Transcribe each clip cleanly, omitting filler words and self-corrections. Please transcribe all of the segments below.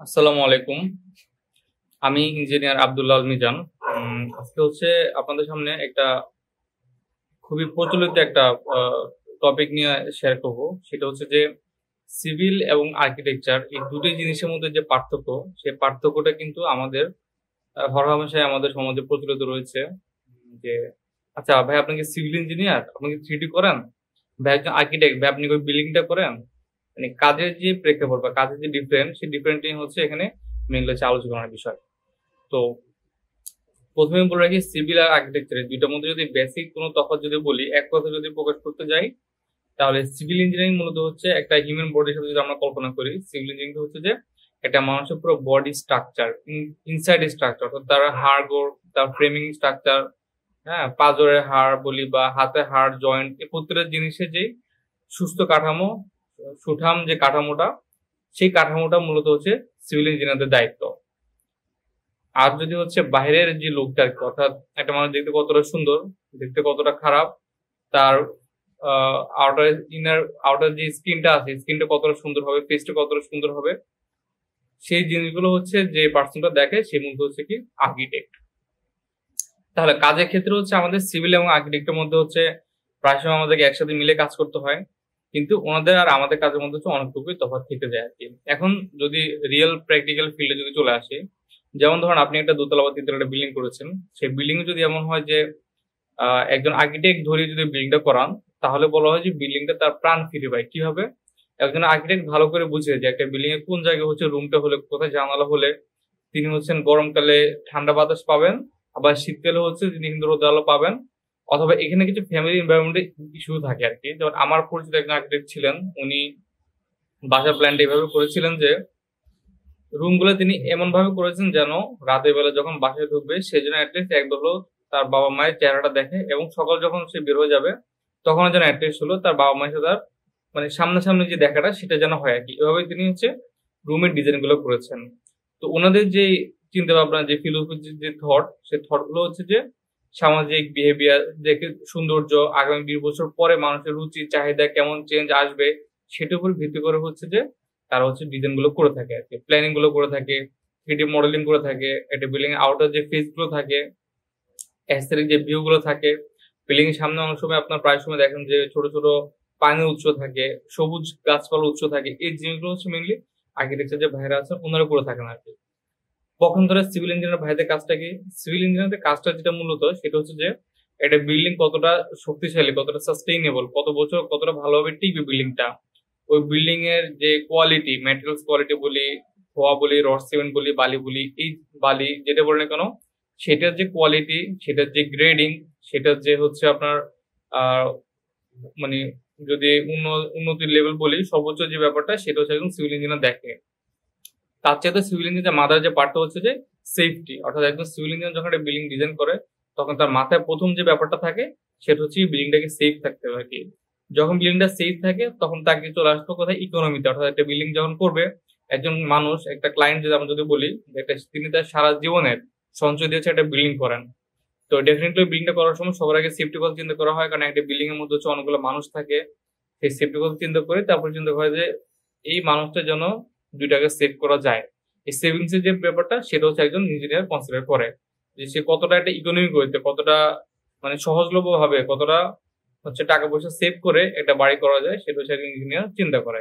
আসসালামু আলাইকুম। আমি ইঞ্জিনিয়ার আব্দুল্লাহ আল মিজান। আজকে হচ্ছে আপনাদের সামনে একটা খুবই প্রচলিত একটা টপিক নিয়ে শেয়ার করব। সেটা হচ্ছে যে সিভিল এবং আর্কিটেকচার এই দুটি জিনিসের মধ্যে যে পার্থক্য, সেই পার্থক্যটা কিন্তু আমাদের হরহামেশাই আমাদের সমাজে প্রচলিত রয়েছে। যে আচ্ছা ভাই, আপনি কি সিভিল ইঞ্জিনিয়ার, আপনি কি 3D করেন? ভাই একজন আর্কিটেক্ট, ভাই আপনি ওই বিল্ডিংটা করেন? মানে কাজের যে প্রেক্ষাপট বা কাজের যে ডিফারেন্ট, সেই ডিফারেন্টই হচ্ছে এখানে মেইনলি হচ্ছে আলোচনার বিষয়। তো প্রথমে বলে রাখি, সিভিল আর আর্কিটেকচারের দুইটার মধ্যে যদি বেসিক কোনো তফাৎ যদি বলি, এক কথা যদি প্রকাশ করতে যাই, তাহলে সিভিল ইঞ্জিনিয়ারিং মূলত হচ্ছে একটা হিউম্যান বডির সাথে যদি আমরা কল্পনা করি, সিভিল ইঞ্জিনিয়ারিং হচ্ছে যে একটা মানুষের পুরো বডি স্ট্রাকচার, ইনসাইড স্ট্রাকচার, অর্থাৎ তার হাড় গোড়, তার ফ্রেমিং স্ট্রাকচার, হ্যাঁ, পাঁজরের হাড় বলি বা হাতের হাড়, জয়েন্ট, এই প্রত্যেকটা জিনিসের যে সুস্থ কাঠামো, সুঠাম যে কাঠামোটা, সেই কাঠামোটা মূলত হচ্ছে সিভিল ইঞ্জিনিয়ারদের দায়িত্ব। আর যদি হচ্ছে বাইরের যে লোকটা আর কি, অর্থাৎ একটা মানুষ দেখতে কতটা সুন্দর, দেখতে কতটা খারাপ, তার আউটার ইনার আউটার যে স্কিনটা আছে, স্কিনটা কতটা সুন্দর হবে, ফেসটা কতটা সুন্দর হবে, সেই জিনিসগুলো হচ্ছে যে পার্সনটা দেখে, সে মূলত হচ্ছে কি আর্কিটেক্ট। তাহলে কাজের ক্ষেত্রে হচ্ছে আমাদের সিভিল এবং আর্কিটেক্টের মধ্যে হচ্ছে প্রায় সময় আমাদেরকে একসাথে মিলে কাজ করতে হয়, কিন্তু ওনাদের আর আমাদের কাজের মধ্যে হচ্ছে অনেকটুকুই তফাৎ থেকে যায় আর কি। এখন যদি রিয়েল প্র্যাকটিক্যাল ফিল্ডে যদি চলে আসে, যেমন ধরুন আপনি একটা দোতলা বা তিনতলা একটা বিল্ডিং করেছেন, সেই বিল্ডিং যদি এমন হয় যে একজন আর্কিটেক্ট ধরে যদি বিল্ডিংটা করান, তাহলে বলা হয় যে বিল্ডিংটা তার প্রাণ ফিরে পায়। কিভাবে? একজন আর্কিটেক্ট ভালো করে বুঝে যে একটা বিল্ডিং এর কোন জায়গায় হচ্ছে রুমটা হলে, কোথায় জানালা হলে তিনি হচ্ছেন গরমকালে ঠান্ডা বাতাস পাবেন, আবার শীতকালে হচ্ছে তিনি কিন্তু রোদ আলো পাবেন। অথবা এখানে কিছু ফ্যামিলি এনভায়রনমেন্ট ইস্যু থাকে আর কি। যেমন আমার পরিচিত একজন আর্কিটেক্ট ছিলেন, উনি বাসার প্ল্যানটা এভাবে করেছিলেন যে রুম গুলো তিনি এমন ভাবে করেছেন যেন রাতের বেলা যখন বাসায় ঢুকবে সেজন্য অ্যাটলিস্ট একবার হলো তার বাবা মায়ের চেহারাটা দেখে, এবং সকাল যখন সে বের হয়ে যাবে তখন যেন অ্যাটলিস্ট হলো তার বাবা মায়ের সাথে তার মানে সামনাসামনি যে দেখাটা সেটা যেন হয় আর কি। এভাবে তিনি হচ্ছে রুমের ডিজাইন গুলো করেছেন। তো ওনাদের যে চিন্তা ভাবনা, যে ফিলোসফি, যে থট, সেই থট গুলো হচ্ছে যে সামাজিক বিহেভিয়ার দেখে সৌন্দর্য, আগামী 20 বছর পরে মানুষের রুচি চাহিদা কেমন চেঞ্জ আসবে, সেটার উপর ভিত্তি করে হচ্ছে যে তারা হচ্ছে ডিজাইন গুলো করে থাকে আর কি, প্ল্যানিং গুলো করে থাকে, 3D মডেলিং করে থাকে, একটা বিল্ডিং এর আউটার যে ফেস গুলো থাকে, অ্যাস্থেটিক যে ভিউ গুলো থাকে, বিল্ডিং এর সামনে অনেক সময় আপনার প্রায় সময় দেখেন যে ছোট ছোট পানির উৎস থাকে, সবুজ গাছপালার উৎস থাকে, এই জিনিসগুলো হচ্ছে মেনলি আর্কিটেকচার যে ভাইরা আছেন ওনারা করে থাকেন আর কি। কখন ধরে সিভিল ইঞ্জিনিয়ার ভাইদের কাজটা কি? সিভিল ইঞ্জিনিয়ারদের কাজটা যেটা মূলত সেটা হচ্ছে যে একটা বিল্ডিং কতটা শক্তিশালী, কতটা সাস্টেইনেবল, কত বছর কতটা ভালোভাবে টিকবে বিল্ডিংটা, ওই বিল্ডিং এর যে কোয়ালিটি, ম্যাটেরিয়ালস কোয়ালিটি বলি, ধোয়া বলি, রড সিমেন্ট বলি, বালি বলি, এই বালি যেটা বলে না কেন, সেটার যে কোয়ালিটি, সেটার যে গ্রেডিং, সেটার যে হচ্ছে আপনার আহ মানে যদি উন্নতির লেভেল বলি, সর্বোচ্চ যে ব্যাপারটা, সেটা হচ্ছে একদম সিভিল ইঞ্জিনিয়ার দেখে। তার চাইতে সিভিল ইঞ্জিনিয়ার মাথার যে পার্টটা হচ্ছে যে সেফটি, অর্থাৎ একজন সিভিল ইঞ্জিনিয়ার যখন একটা বিল্ডিং ডিজাইন করে, তখন তার মাথায় প্রথম যে ব্যাপারটা থাকে সেটা হচ্ছে বিল্ডিংটাকে সেফ থাকতে হবে আর কি। যখন বিল্ডিংটা সেফ থাকে তখন তাকে চলে আসতো কোথায়, ইকোনমিতে। অর্থাৎ একটা বিল্ডিং যখন করবে একজন মানুষ, একটা ক্লায়েন্ট যদি আমরা যদি বলি যে একটা, তিনি তার সারা জীবনের সঞ্চয় দিয়েছে একটা বিল্ডিং করেন, তো ডেফিনেটলি বিল্ডিংটা করার সময় সবার আগে সেফটি কথা চিন্তা করা হয়, কারণ একটা বিল্ডিং এর মধ্যে হচ্ছে অনেকগুলো মানুষ থাকে। সেই সেফটি কথা চিন্তা করে তারপর চিন্তা করে যে এই মানুষটা যেন 2টাকে সেভ করা যায়। এই সেভিংস এর যে ব্যাপারটা সেটা হচ্ছে একজন ইঞ্জিনিয়ার কনসিডার করে, যে সে কতটা একটা ইকোনমি করতে, কতটা মানে সহজলভ্য ভাবে, কতটা হচ্ছে টাকা পয়সা সেভ করে একটা বাড়ি করা যায়, সেটা হচ্ছে একজন ইঞ্জিনিয়ার চিন্তা করে।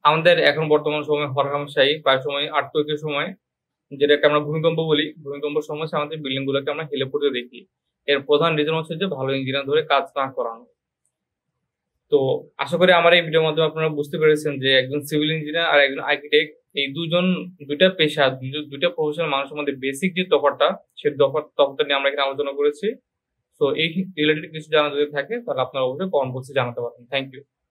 আমাদের এখন বর্তমান সময় হরহামেশাই প্রায় সময় আর্থিকের সময়, যেটাকে আমরা ভূমিকম্প বলি, ভূমিকম্প সমস্যা আমাদের বিল্ডিং গুলোকে আমরা হেলে পড়তে দেখি। এর প্রধান রিজন হচ্ছে যে ভালো ইঞ্জিনিয়ার ধরে কাজ না করানো। তো আশা করি আমার এই ভিডিওর মাধ্যমে আপনারা বুঝতে পেরেছেন যে একজন সিভিল ইঞ্জিনিয়ার আর একজন আর্কিটেক্ট, এই দুইটা পেশা, দুইটা প্রফেশনাল মানুষের মধ্যে বেসিক যে তফাৎটা, সেই তফাৎটা নিয়ে আমরা এখানে আলোচনা করেছি। তো এই রিলেটেড কিছু জানা যদি থাকে তাহলে আপনারা অবশ্যই কমেন্ট বক্সে জানাতে পারেন। Thank you.